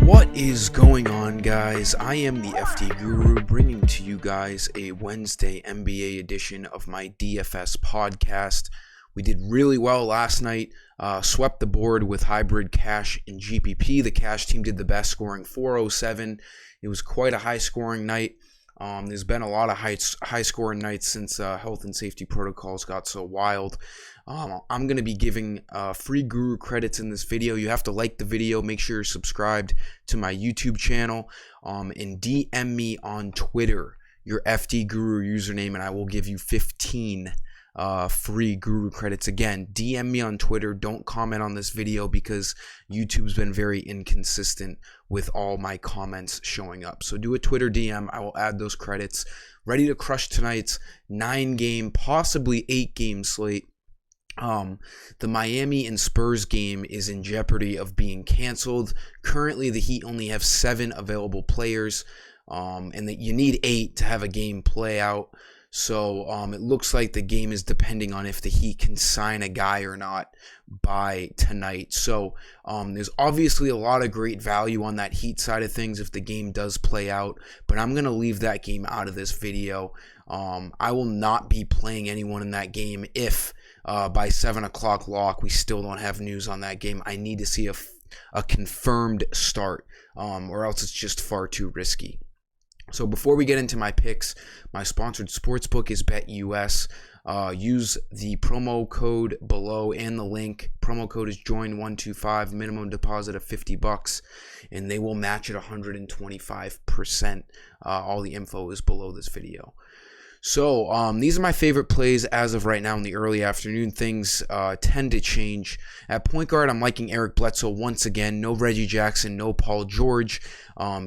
What is going on, guys? I am the FD Guru, bringing to you guys a Wednesday NBA edition of my DFS podcast. We did really well last night, swept the board with hybrid cash and GPP. The cash team did the best, scoring 407. It was quite a high-scoring night. There's been a lot of high-scoring nights since health and safety protocols got so wild. I'm going to be giving free Guru credits in this video. You have to like the video, make sure you're subscribed to my YouTube channel, and DM me on Twitter your FD Guru username, and I will give you 15 free Guru credits. Again, DM me on Twitter. Don't comment on this video because YouTube's been very inconsistent with all my comments showing up. So do a Twitter DM. I will add those credits. Ready to crush tonight's 9-game, possibly 8-game slate. The Miami and Spurs game is in jeopardy of being canceled. Currently, the Heat only have 7 available players, and that you need 8 to have a game play out. So it looks like the game is depending on if the Heat can sign a guy or not by tonight. So there's obviously a lot of great value on that Heat side of things if the game does play out, but I'm going to leave that game out of this video. I will not be playing anyone in that game if by 7 o'clock lock we still don't have news on that game. I need to see a confirmed start, or else it's just far too risky. So before we get into my picks, my sponsored sportsbook is BetUS. Use the promo code below and the link. Promo code is JOIN125, minimum deposit of $50, and they will match it 125%. All the info is below this video. So these are my favorite plays as of right now in the early afternoon. Things tend to change. At point guard, I'm liking Eric Bledsoe once again. No Reggie Jackson, no Paul George.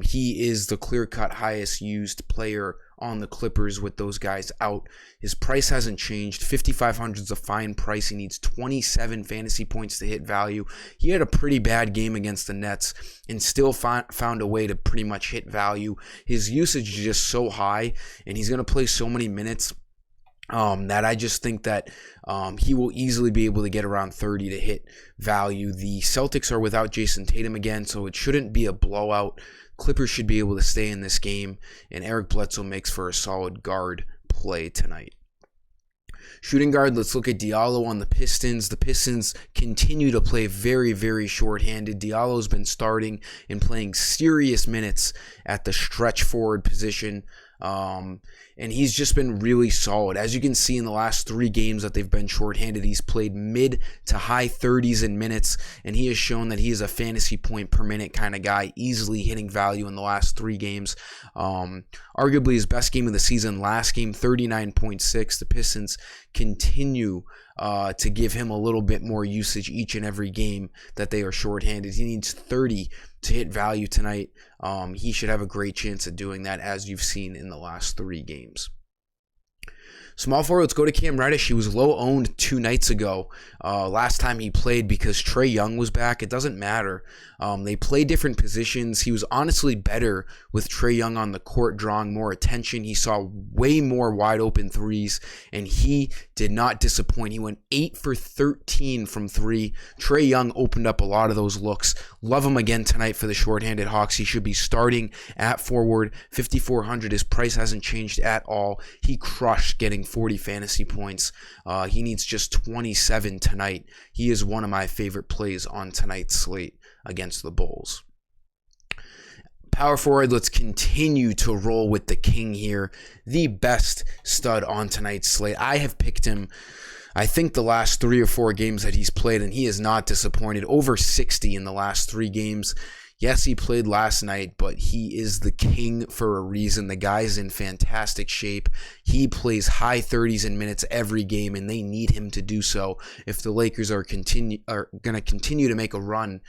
He is the clear-cut highest used player on the Clippers with those guys out. His price hasn't changed. 5,500 is a fine price. He needs 27 fantasy points to hit value. He had a pretty bad game against the Nets and still found a way to pretty much hit value. His usage is just so high, and he's going to play so many minutes that I just think that he will easily be able to get around 30 to hit value. The Celtics are without Jason Tatum again, so it shouldn't be a blowout. Clippers should be able to stay in this game, and Eric Bledsoe makes for a solid guard play tonight. Shooting guard, let's look at Diallo on the Pistons. The Pistons continue to play very, very shorthanded. Diallo's been starting and playing serious minutes at the stretch forward position. And he's just been really solid. As you can see in the last 3 games that they've been shorthanded, he's played mid to high 30s in minutes, and he has shown that he is a fantasy point per minute kind of guy, easily hitting value in the last 3 games. Arguably his best game of the season last game, 39.6. The Pistons continue to give him a little bit more usage each and every game that they are shorthanded. He needs 30 to hit value tonight. He should have a great chance at doing that, as you've seen in the last 3 games. Small forward, let's go to Cam Reddish. He was low owned 2 nights ago, last time he played, because Trae Young was back. It doesn't matter. They play different positions. He was honestly better with Trae Young on the court, drawing more attention. He saw way more wide open threes, and he did not disappoint. He went 8 for 13 from 3. Trae Young opened up a lot of those looks. Love him again tonight for the shorthanded Hawks. He should be starting at forward, 5,400. His price hasn't changed at all. He crushed getting 40 fantasy points. He needs just 27 tonight. He is one of my favorite plays on tonight's slate against the Bulls. Power forward, let's continue to roll with the king here. The best stud on tonight's slate. I have picked him, I think, the last 3 or 4 games that he's played, and he has not disappointed. Over 60 in the last 3 games. Yes, he played last night, but he is the king for a reason. The guy's in fantastic shape. He plays high 30s in minutes every game, and they need him to do so if the Lakers are going to continue to make a run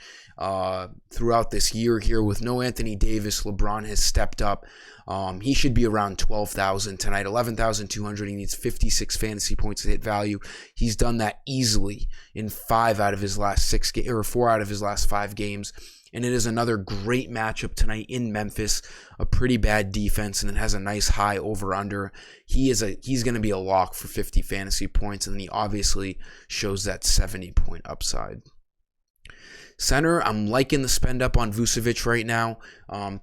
throughout this year here. With no Anthony Davis, LeBron has stepped up. He should be around 12,000 tonight, 11,200. He needs 56 fantasy points to hit value. He's done that easily in 5 out of his last 6 games, or 4 out of his last 5 games. And it is another great matchup tonight in Memphis, a pretty bad defense, and it has a nice high over-under. He's going to be a lock for 50 fantasy points, and he obviously shows that 70-point upside. Center, I'm liking the spend up on Vucevic right now.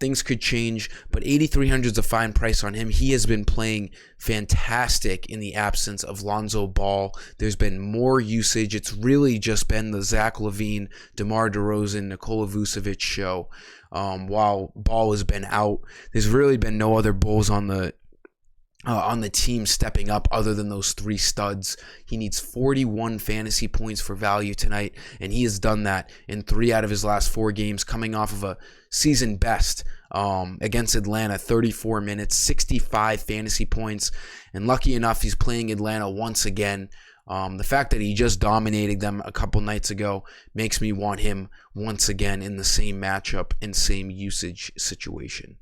Things could change, but 8,300 is a fine price on him. He has been playing fantastic in the absence of Lonzo Ball. There's been more usage. It's really just been the Zach LaVine, DeMar DeRozan, Nikola Vucevic show. While Ball has been out, there's really been no other Bulls on the team stepping up other than those three studs. He needs 41 fantasy points for value tonight, and he has done that in 3 out of his last 4 games, coming off of a season best against Atlanta, 34 minutes, 65 fantasy points, and lucky enough, he's playing Atlanta once again. The fact that he just dominated them a couple nights ago makes me want him once again in the same matchup and same usage situation.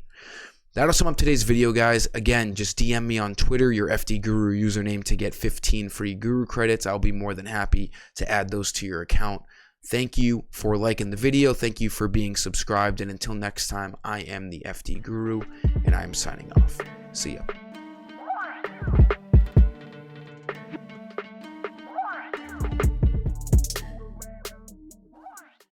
That'll sum up today's video, guys. Again, just DM me on Twitter, your FD Guru username, to get 15 free Guru credits. I'll be more than happy to add those to your account. Thank you for liking the video. Thank you for being subscribed. And until next time, I am the FD Guru, and I am signing off. See ya.